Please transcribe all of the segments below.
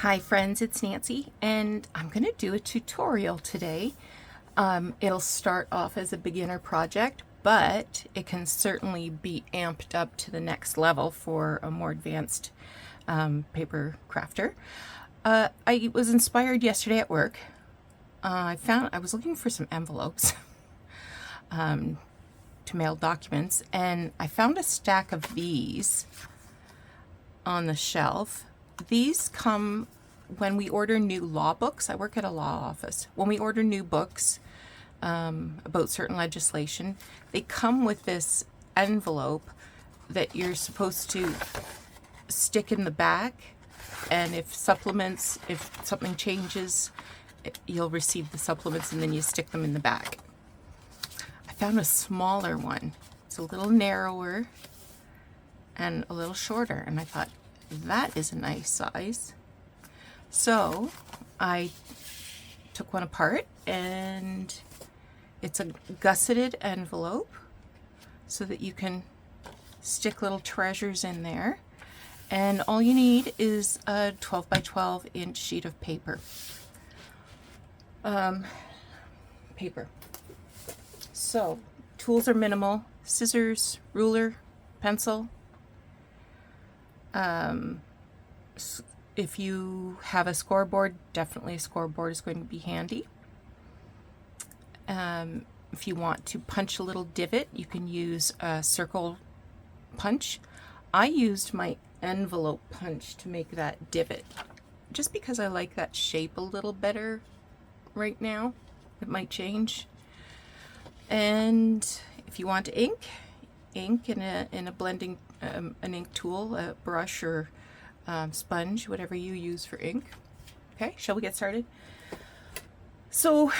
Hi friends, it's Nancy and I'm going to do a tutorial today. It'll start off as a beginner project, but it can certainly be amped up to the next level for a more advanced paper crafter. I was inspired yesterday at work. I was looking for some envelopes to mail documents, and I found a stack of these on the shelf. These come when we order new law books. I work at a law office. When we order new books about certain legislation, they come with this envelope that you're supposed to stick in the back, and if something changes, you'll receive the supplements and then you stick them in the back. I found a smaller one. It's a little narrower and a little shorter, and I thought that is a nice size. So I took one apart, and it's a gusseted envelope so that you can stick little treasures in there. And all you need is a 12 by 12 inch sheet of paper. So tools are minimal: scissors, ruler, pencil. If you have a scoreboard, definitely a scoreboard is going to be handy. If you want to punch a little divot, you can use a circle punch. I used my envelope punch to make that divot, just because I like that shape a little better right now. It might change. And if you want ink in a blending, an ink tool, a brush or sponge, whatever you use for ink. Okay, shall we get started? So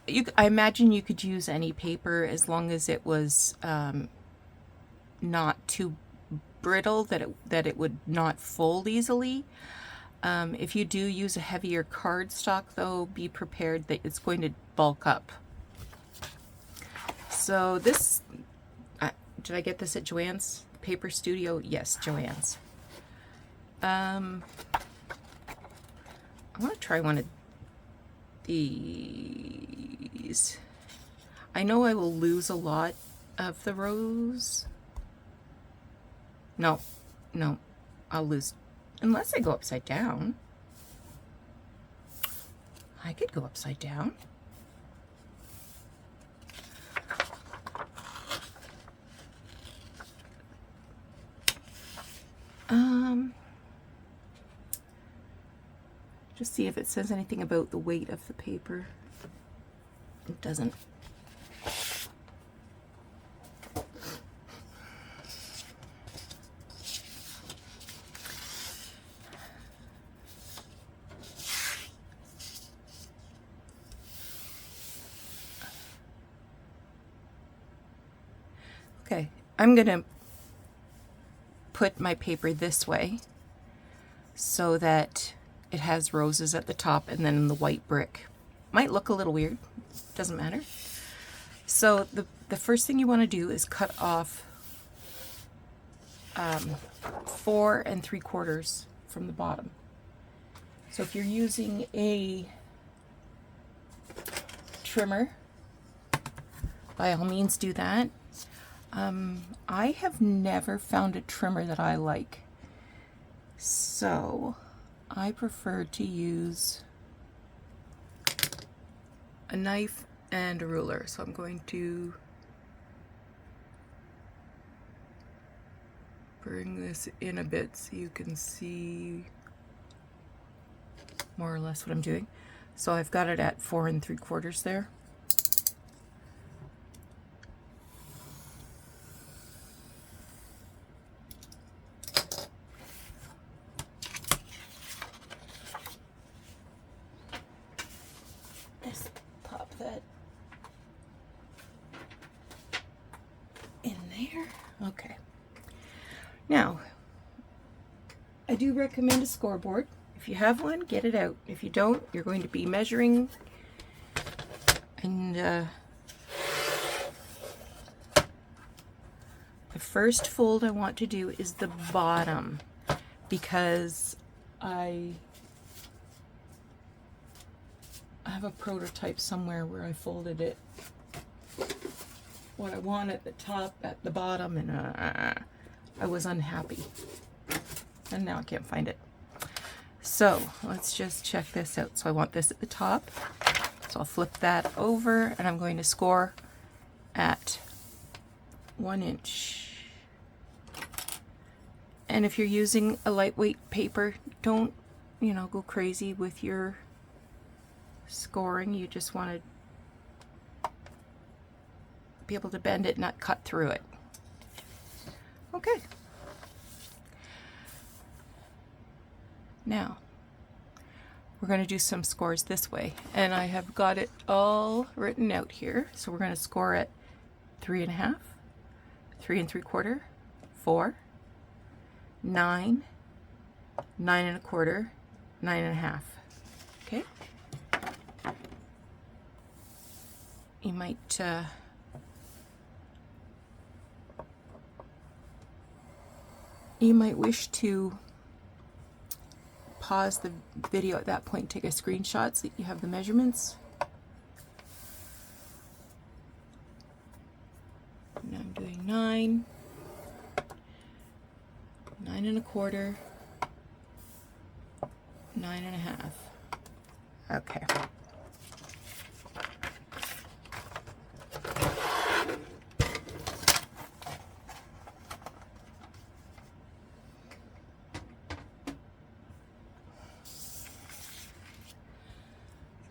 I imagine you could use any paper as long as it was not too brittle, that it would not fold easily. If you do use a heavier cardstock, though, be prepared that it's going to bulk up. So this, did I get this at Joann's Paper Studio? Yes, Joann's. I want to try one of these. I know I will lose a lot of the rose. No, I'll lose, unless I go upside down. I could go upside down. Just see if it says anything about the weight of the paper. It doesn't. Okay, I'm gonna put my paper this way so that it has roses at the top and then the white brick. Might look a little weird, doesn't matter. So the first thing you want to do is cut off 4 3/4 from the bottom. So if you're using a trimmer, by all means do that. I have never found a trimmer that I like, so I prefer to use a knife and a ruler. So I'm going to bring this in a bit so you can see more or less what I'm doing. So I've got it at 4 3/4 there. Just pop that in there. Okay. Now, I do recommend a scoreboard. If you have one, get it out. If you don't, you're going to be measuring, and the first fold I want to do is the bottom, because I have a prototype somewhere where I folded it what I want at the top, at the bottom, and I was unhappy. And now I can't find it. So let's just check this out. So I want this at the top. So I'll flip that over and I'm going to score at 1 inch. And if you're using a lightweight paper, don't, go crazy with your scoring. You just want to be able to bend it, not cut through it. Okay. Now, we're going to do some scores this way, and I have got it all written out here. So we're going to score at 3.5, 3 3/4, 4, 9, 9 1/4, 9.5. Okay. You might wish to pause the video at that point, take a screenshot so that you have the measurements. Now I'm doing 9, 9 1/4, 9.5. Okay.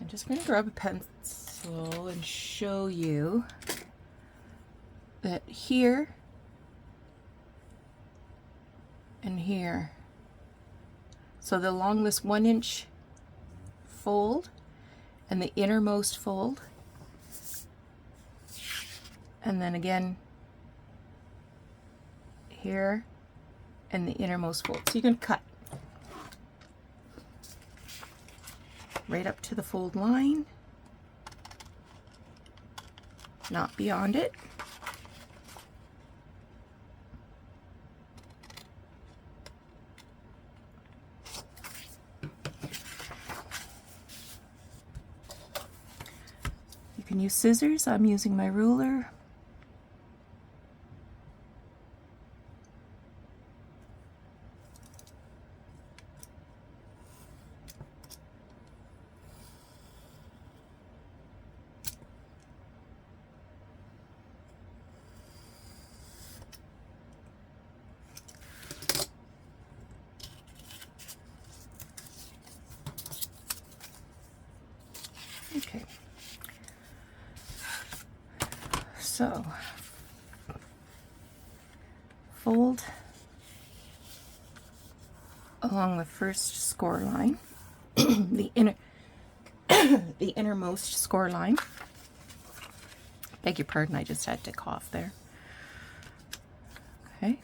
I'm just going to grab a pencil and show you that here and here, so along this 1 inch fold and the innermost fold, and then again here and the innermost fold. So you can cut right up to the fold line, not beyond it. You can use scissors. I'm using my ruler. Okay. So, fold along the first score line, the innermost score line. Beg your pardon, I just had to cough there. Okay.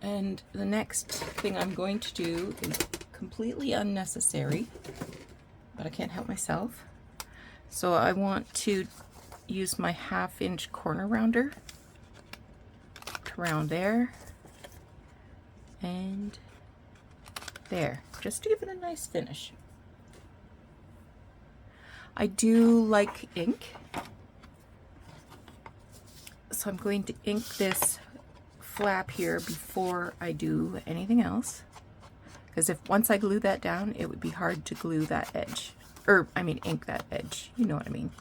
And the next thing I'm going to do is completely unnecessary, but I can't help myself. So I want to use my 1/2 inch corner rounder to round there and there, just to give it a nice finish. I do like ink, so I'm going to ink this flap here before I do anything else, because once I glue that down, it would be hard to glue that edge, ink that edge, you know what I mean.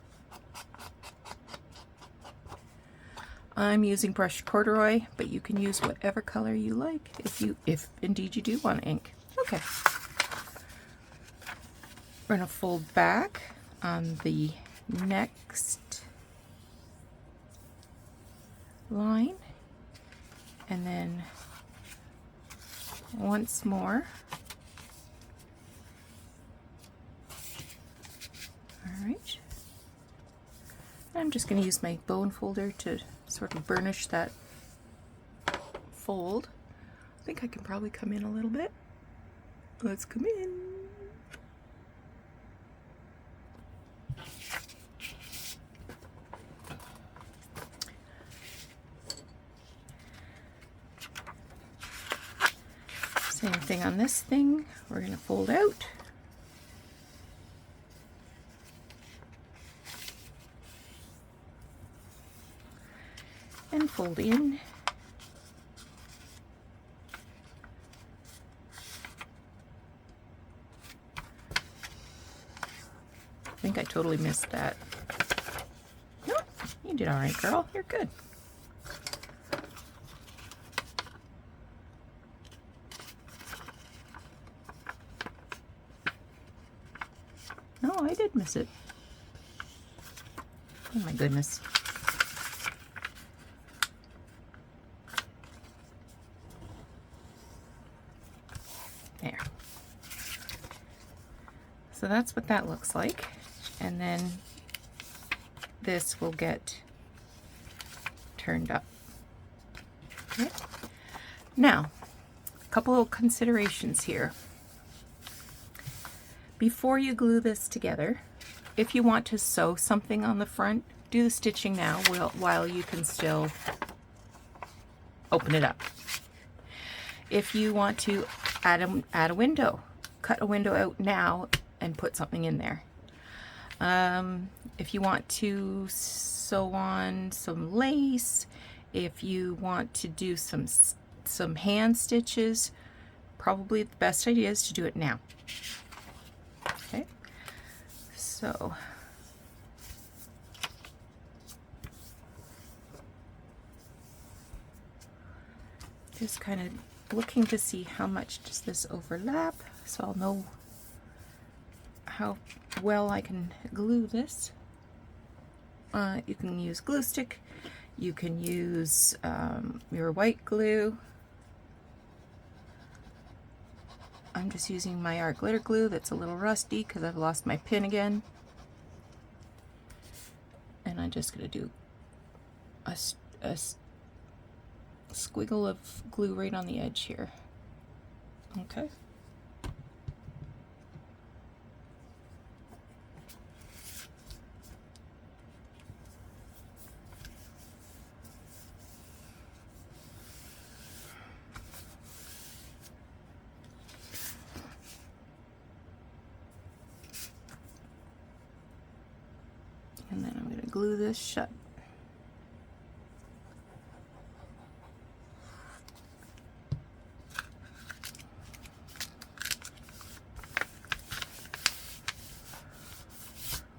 I'm using brushed corduroy, but you can use whatever color you like if indeed you do want ink. Okay. We're going to fold back on the next line, and then once more. All right. I'm just going to use my bone folder to sort of burnish that fold. I think I can probably come in a little bit. Let's come in. thing on this thing, we're going to fold out. And fold in. I think I totally missed that. No, you did all right, girl. You're good. No, I did miss it. Oh my goodness. There. So that's what that looks like. And then this will get turned up. Okay. Now, a couple of considerations here. Before you glue this together, if you want to sew something on the front, do the stitching now while you can still open it up. If you want to add a window, cut a window out now and put something in there. If you want to sew on some lace, if you want to do some hand stitches, probably the best idea is to do it now. Okay, so just kind of looking to see how much does this overlap, so I'll know how well I can glue this. You can use glue stick, you can use your white glue. I'm just using my art glitter glue that's a little rusty because I've lost my pin again. And I'm just going to do a squiggle of glue right on the edge here. Okay. And then I'm going to glue this shut.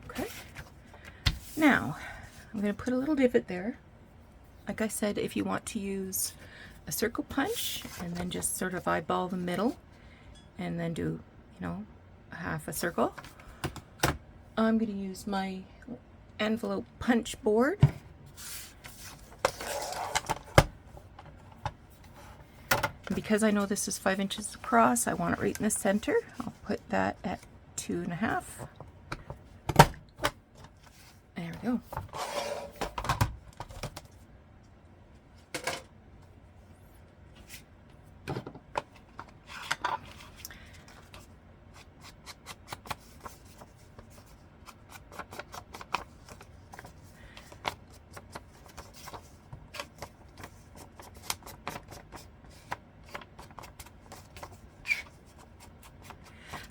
Okay. Now, I'm going to put a little divot there. Like I said, if you want to use a circle punch and then just sort of eyeball the middle and then do, you know, half a circle, I'm going to use my envelope punch board. And because I know this is 5 inches across, I want it right in the center. I'll put that at 2.5. There we go.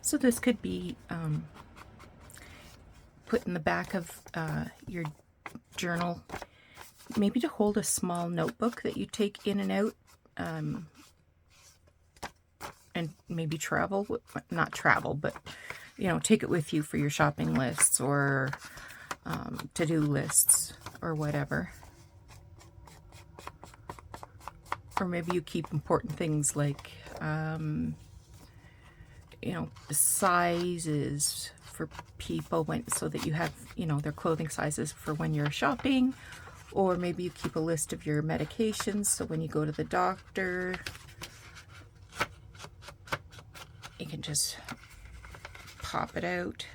So this could be put in the back of your journal, maybe to hold a small notebook that you take in and out, and maybe travel, not travel, but, you know, take it with you for your shopping lists or to-do lists or whatever. Or maybe you keep important things like you know, sizes for people so that you have, you know, their clothing sizes for when you're shopping. Or maybe you keep a list of your medications, so when you go to the doctor, you can just pop it out.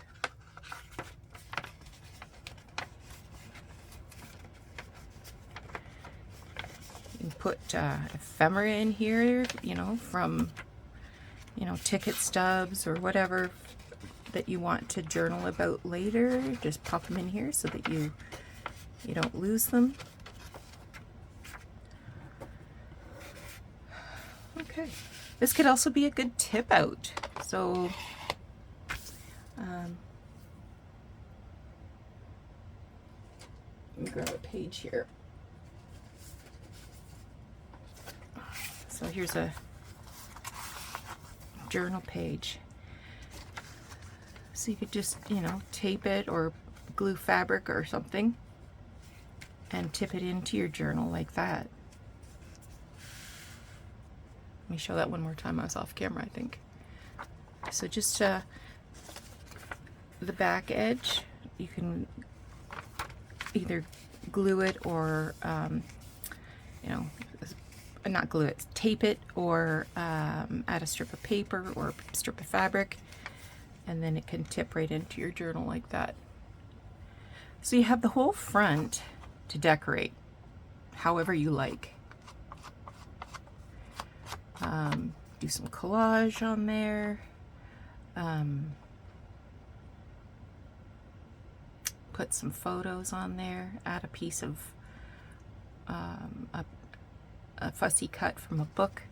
You can put ephemera in here, you know, from, you know, ticket stubs or whatever that you want to journal about later. Just pop them in here so that you don't lose them. Okay, This could also be a good tip out. So let me grab a page here. So here's a journal page. So you could just, you know, tape it or glue fabric or something and tip it into your journal like that. Let me show that one more time. I was off camera, I think. So just the back edge, you can either glue it or, you know, not glue it, tape it, or add a strip of paper or a strip of fabric, and then it can tip right into your journal like that. So you have the whole front to decorate however you like. Do some collage on there. Put some photos on there. Add a piece of a fussy cut from a book.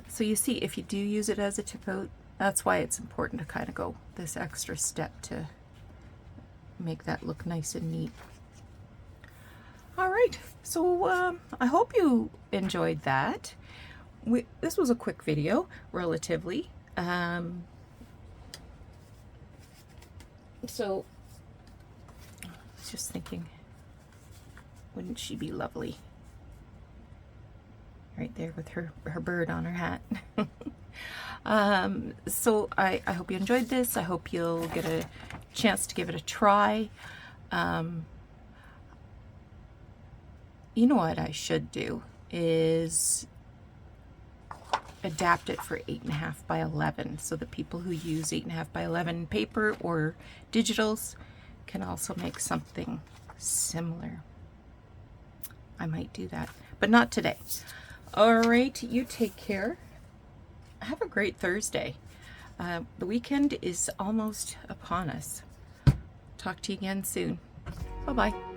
So you see, if you do use it as a tip out, that's why it's important to kind of go this extra step to make that look nice and neat. All right, so I hope you enjoyed that. This was a quick video, relatively. So I was just thinking, wouldn't she be lovely? Right there with her bird on her hat. So I hope you enjoyed this. I hope you'll get a chance to give it a try. You know what I should do is adapt it for 8.5 by 11 so that people who use 8.5 by 11 paper or digitals can also make something similar. I might do that, but not today. All right, you take care. Have a great Thursday. The weekend is almost upon us. Talk to you again soon. Bye-bye.